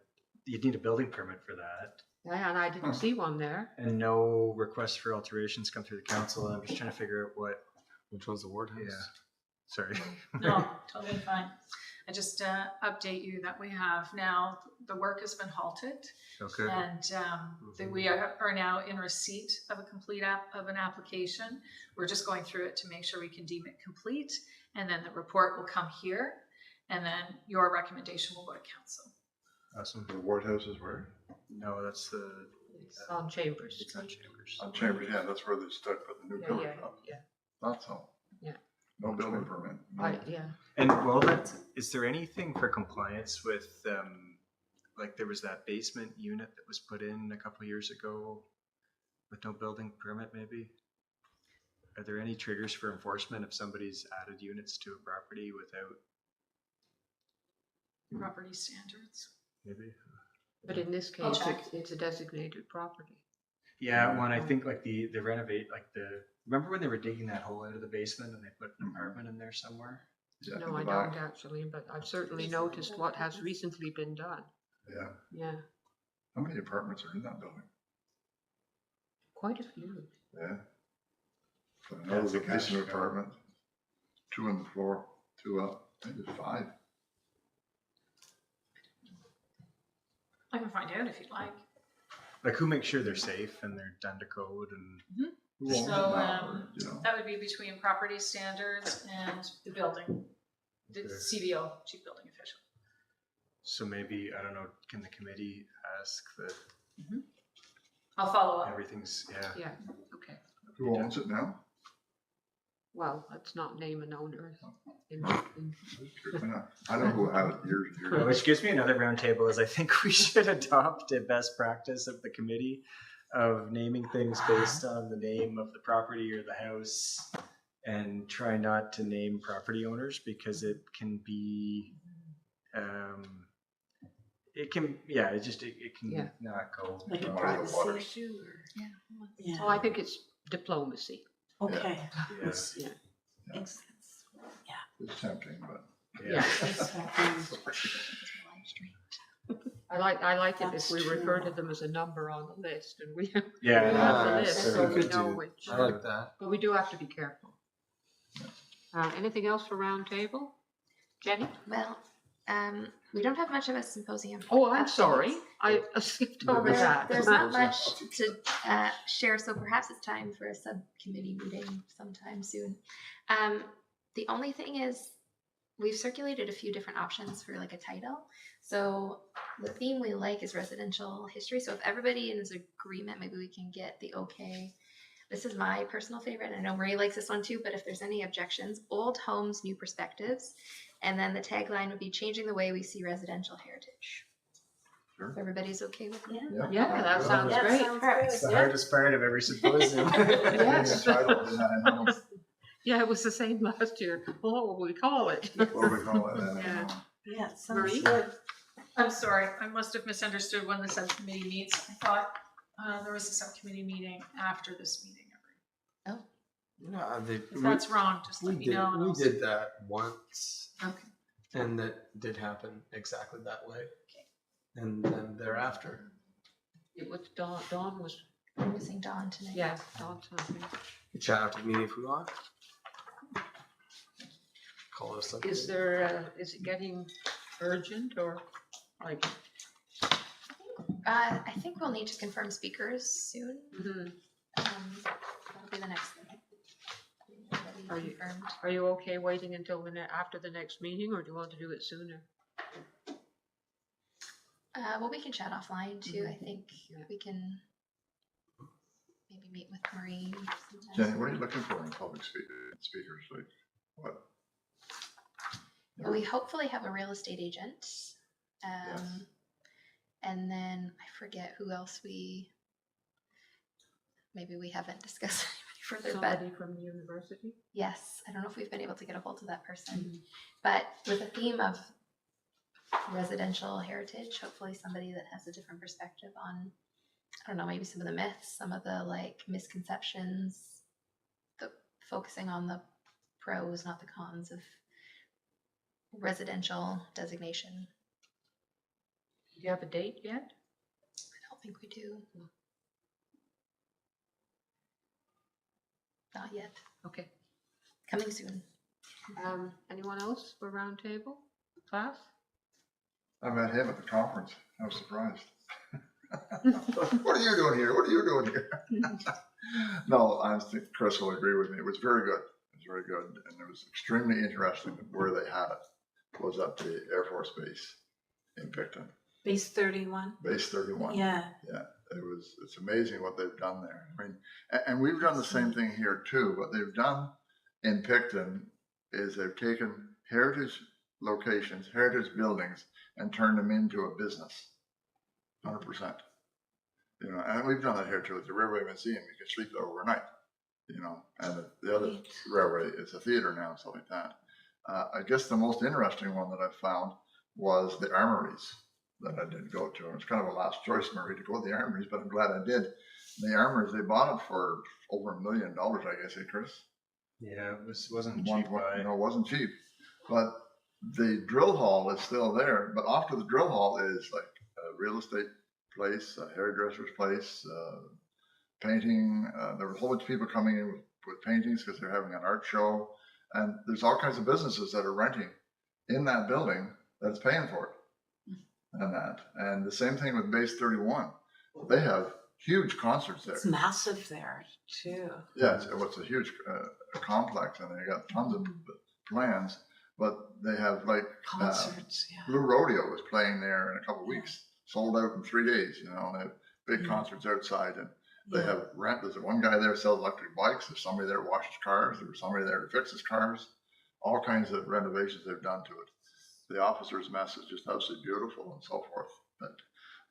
need a building permit for that, yeah, and I didn't see one there. and no requests for alterations come through the council. And I'm just trying to figure out what. Which one's the Ward House? Yeah. Sorry. No, totally fine. I just update you that we have now, the work has been halted. Okay. And that we are now in receipt of a complete of an application. We're just going through it to make sure we can deem it complete. And then the report will come here. And then your recommendation will go to council. Awesome. The Ward House is where? No, that's the. It's on Chambers. It's on Chambers. On Chambers, yeah, that's where they start putting the new Yeah, building yeah, up. yeah. That's all. Yeah. No building permit. Yeah. And is there anything for compliance with, like there was that basement unit that was put in a couple of years ago with no building permit maybe? Are there any triggers for enforcement if somebody's added units to a property without Property standards. maybe? But in this I'll case, check. it's a designated property. Yeah, when I think like the renovate, like remember when they were digging that hole out of the basement and they put an apartment in there somewhere? Yeah, No, in the I back. don't actually, but I've certainly noticed what has recently been done. Yeah. Yeah, How many apartments are in that building? quite a few. Yeah. So I know there's a basement apartment, 2 on the floor, 2 up, I think there's 5. I can find out if you'd like. Like who makes sure they're safe and they're done to code and Who owns it So, now, or, you know? That would be between property standards and the building, the Okay. CBO, chief building official. so maybe, I don't know, can the committee ask that I'll follow up. everything's, yeah. Yeah, okay. Who owns it now? Well, let's not name an owner. I know who had it years and years. Which gives me another roundtable is I think we should adopt a best practice of the committee of naming things based on the name of the property or the house and try not to name property owners because it can be, it can Yeah. not go. Like a Out of the privacy water. issue or? Yeah. Well, I think it's diplomacy. Okay. Yeah. Yeah. Makes sense. It's tempting, but. Yeah. I like it if That's we refer true. to them as a number on the list and we have Yeah. the Yeah, list, so so we we could know do- which. I like that. But we do have to be careful. Anything else for roundtable? Jenny? Well, we don't have much of a symposium. Oh, I'm updates. sorry. I skipped over that. There's not much to share, so perhaps it's time for a subcommittee meeting sometime soon. The only thing is, we've circulated a few different options for like a title. So the theme we like is residential history. So if everybody is in agreement, maybe we can get the okay. This is my personal favorite. I know Marie likes this one too, but if there's any objections, old homes, new perspectives. And then the tagline would be changing the way we see residential heritage. If everybody's okay with it. Yeah. Yeah, that Love sounds it. great. It's the Yeah. hardest part of every symposium. Yes. Title, yeah, Yeah, it was the same last year. Well, what will we call it? what do we call it? Yeah. Yeah, Marie? sounds good. I'm sorry, I must have misunderstood when the subcommittee meets. I thought there was a subcommittee meeting after this meeting. No, If that's wrong, just let me know. and we I'll- did that once, Okay. and that did happen exactly that way. And then thereafter, It was Dawn was, We're missing Dawn tonight. yeah, Dawn's not here. we chat after the meeting if we want. Call us up. Is there, is it getting urgent or like? I think we'll need to confirm speakers soon. Mhm. That'll be the next thing. Already Are you- confirmed. Are you okay waiting until after the next meeting, or do you want to do it sooner? Well, we can chat offline too. I think Yeah. we can maybe meet with Marie sometime. Jenny, what are you looking for in public speakers? Like what? Well, we hopefully have a real estate agent. Yes. And then I forget who else maybe we haven't discussed anybody further, but Somebody from the university? yes, I don't know if we've been able to get a hold of that person. Mhm. But with a theme of residential heritage, hopefully somebody that has a different perspective on, I don't know, maybe some of the myths, some of the like misconceptions, focusing on the pros, not the cons of residential designation. Do you have a date yet? I don't think we do. Not yet. Okay. Coming soon. Anyone else for roundtable? Class? I met him at the conference. I was surprised. What are you doing here? What are you doing here? No, I think Chris will agree with me. It was very good. It was very good. And it was extremely interesting where they had it. It was at the Air Force Base in Picton, Base 31. Base 31. Yeah. It's amazing what they've done there. I mean, and we've done the same thing here too. What they've done in Picton is they've taken heritage locations, heritage buildings, and turned them into a business. 100%. You know, and we've done that here too at the Railway Museum. You can sleep there overnight. You know, and the other railway is a theater now and stuff like that. I guess the most interesting one that I found was the armories that I did go to. It was kind of a last choice, Marie, to go to the armories, but I'm glad I did. The armories, they bought it for over $1 million, I guess, Chris? Yeah, it wasn't cheap. No, it wasn't cheap. But the drill hall is still there. But after the drill hall is like a real estate place, a hairdresser's place, painting. There were a whole bunch of people coming in with paintings because they're having an art show. And there's all kinds of businesses that are renting in that building that's paying for it. And the same thing with Base 31. They have huge concerts there. It's massive there too. Yeah, it's a huge complex, and they got tons of plans. But they have like Concerts, yeah. Blue Rodeo was playing there in a couple of weeks, sold out in 3 days. You know, and they have big concerts outside, and they have rent. There's one guy there sells electric bikes. There's somebody there washes cars. There's somebody there who fixes cars. All kinds of renovations they've done to it. The officer's mess is just absolutely beautiful and so forth. But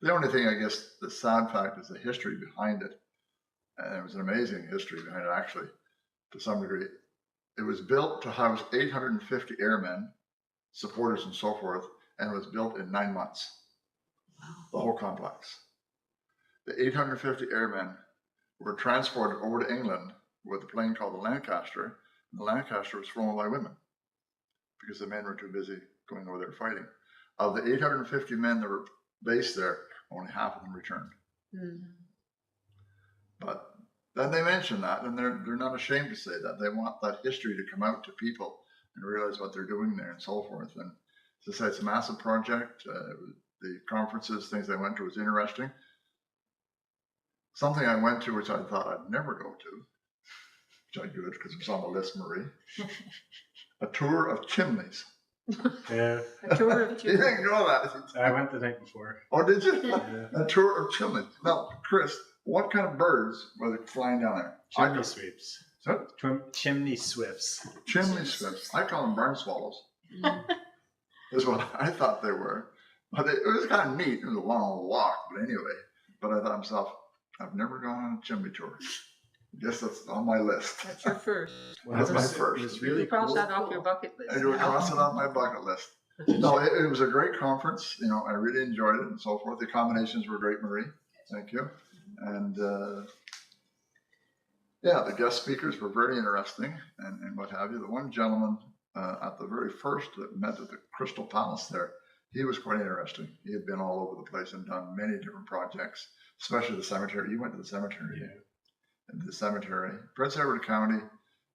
the only thing, I guess, the sad fact is the history behind it. And it was an amazing history behind it, actually, to some degree. It was built to house 850 airmen, supporters, and so forth, and it was built in 9 months. Wow. The whole complex. The 850 airmen were transported over to England with a plane called the Lancaster, and the Lancaster was flown by women because the men were too busy going over there fighting. Of the 850 men that were based there, only half of them returned. Mm-hmm. But then they mention that, and they're not ashamed to say that. They want that history to come out to people and realize what they're doing there and so forth. And as I say, it's a massive project. The conferences, things I went to was interesting. Something I went to, which I thought I'd never go to, which I did because it was on the list, Marie. A tour of chimneys. Yeah, A tour of You didn't know that. I went the night before. Oh, did you? Yeah. A tour of chimneys. Now, Chris, what kind of birds were they flying down there? Chimney sweeps. So, Chimney swifts. chimney swifts. I call them barn swallows. Is what I thought they were. But it was kind of neat. It was a long walk, but anyway. But I thought to myself, I've never gone on a chimney tour. I guess that's on my list. That's your first. That's my It first. was You really can cross cool. that off your bucket list. I do now. cross it off my bucket list. No, it was a great conference. You know, I really enjoyed it and so forth. The accommodations were great, Marie. Thank you. And yeah, the guest speakers were very interesting and what have you. The one gentleman at the very first that met at the Crystal Palace there, he was quite interesting. He had been all over the place and done many different projects, especially the cemetery. You went to the cemetery. Yeah. And the cemetery. Prince Edward County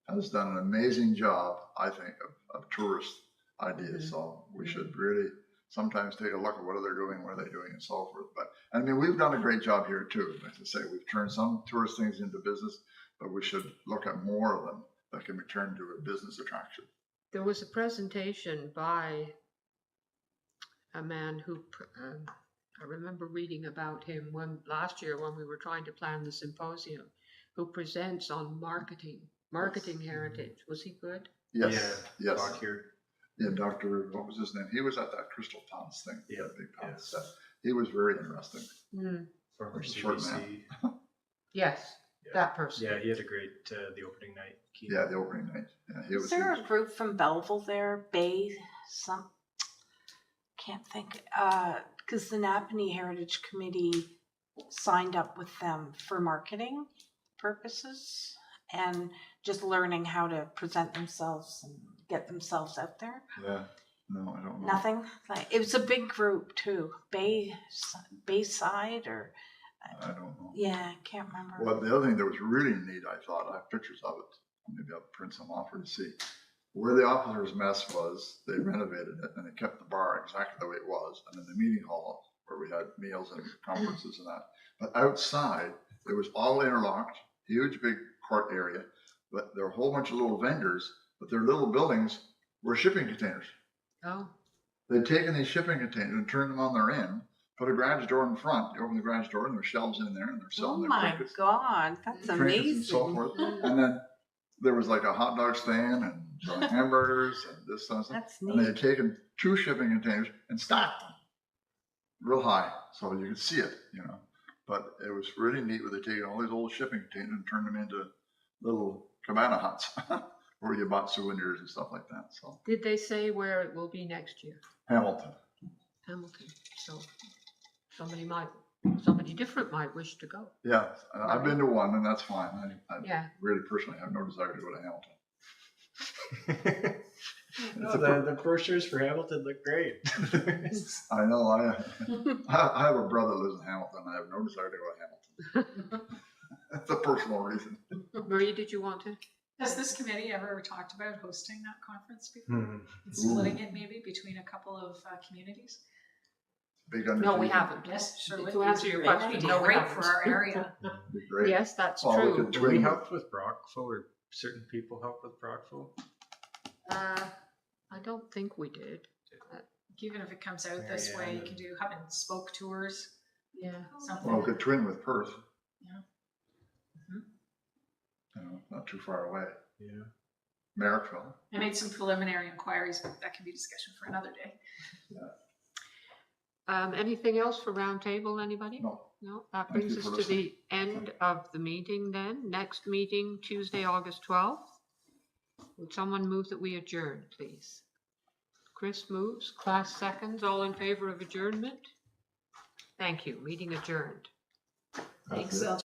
has done an amazing job, I think, of tourist ideas. So we should really sometimes take a look at what they're doing, what are they doing, and so forth. But I mean, we've done a great job here too. Like I say, we've turned some tourist things into business, but we should look at more of them that can be turned to a business attraction. There was a presentation by a man who, I remember reading about him last year when we were trying to plan the symposium, who presents on marketing heritage. Was he good? Yes, Yeah. yes. Talk here. Yeah, Dr. What was his name? He was at that Crystal Palace thing. Yeah, That big palace. yes. He was very interesting. Former Short CBC. Yes, Yeah. that person. Yeah, he had a great the opening night. Yeah, the opening night. Yeah, he Is was. there a group from Belleville there, can't think, because the Napanee Heritage Committee signed up with them for marketing purposes and just learning how to present themselves and get themselves out there. Yeah. No, I don't know. Nothing. Like it was a big group too. Bayside or I don't know. yeah, can't remember. Well, the other thing that was really neat, I thought, I have pictures of it. Maybe I'll print some off for you to see. Where the officers' mess was, they renovated it and they kept the bar exactly the way it was. And then the meeting hall where we had meals and conferences and that. But outside, it was all interlocked, huge big court area. But there were a whole bunch of little vendors, but their little buildings were shipping containers. Oh, They'd taken these shipping containers and turned them on their end, put a garage door in front. You open the garage door and there were shelves in there and they're Oh selling their my trinkets. God, that's Trinkets amazing. and so forth. And then there was like a hot dog stand and some hamburgers and this and that. That's And they neat. had taken 2 shipping containers and stacked them real high so you could see it, you know. But it was really neat where they taken all these old shipping containers and turned them into little cabana huts where you bought souvenirs and stuff like that. So did they say where it will be next year? Hamilton. Hamilton. So somebody different might wish to go. Yeah, I've been to one and that's fine. I Yeah. really personally have no desire to go to Hamilton. No, the brochures for Hamilton look great. I know. I have a brother that lives in Hamilton. I have no desire to go to Hamilton. That's a personal reason. Marie, did you want to? Has this committee ever talked about hosting that conference before? And splitting it maybe between a couple of communities? Big No, undertaking. we haven't. Yes, sure. To answer your question, It'd be no, we great haven't. for our area. Be great. Yes, that's Oh, we true. could Do we twin- helped with Brockville, or certain people helped with Brockville? I don't think we did. Even if it comes out this way, you can do hub and spoke tours, Yeah. something. Well, we could twin with Perth. Yeah. You know, not too far away. Yeah. Merrickville. I made some preliminary inquiries, but that can be discussion for another day. Anything else for roundtable, anybody? No. No, that Thank brings you us for to listening. the end of the meeting then. Next meeting, Tuesday, August 12th. Would someone move that we adjourn, please? Chris moves, Class seconds, all in favor of adjournment? Thank you, meeting adjourned. That's Thanks, it. Al.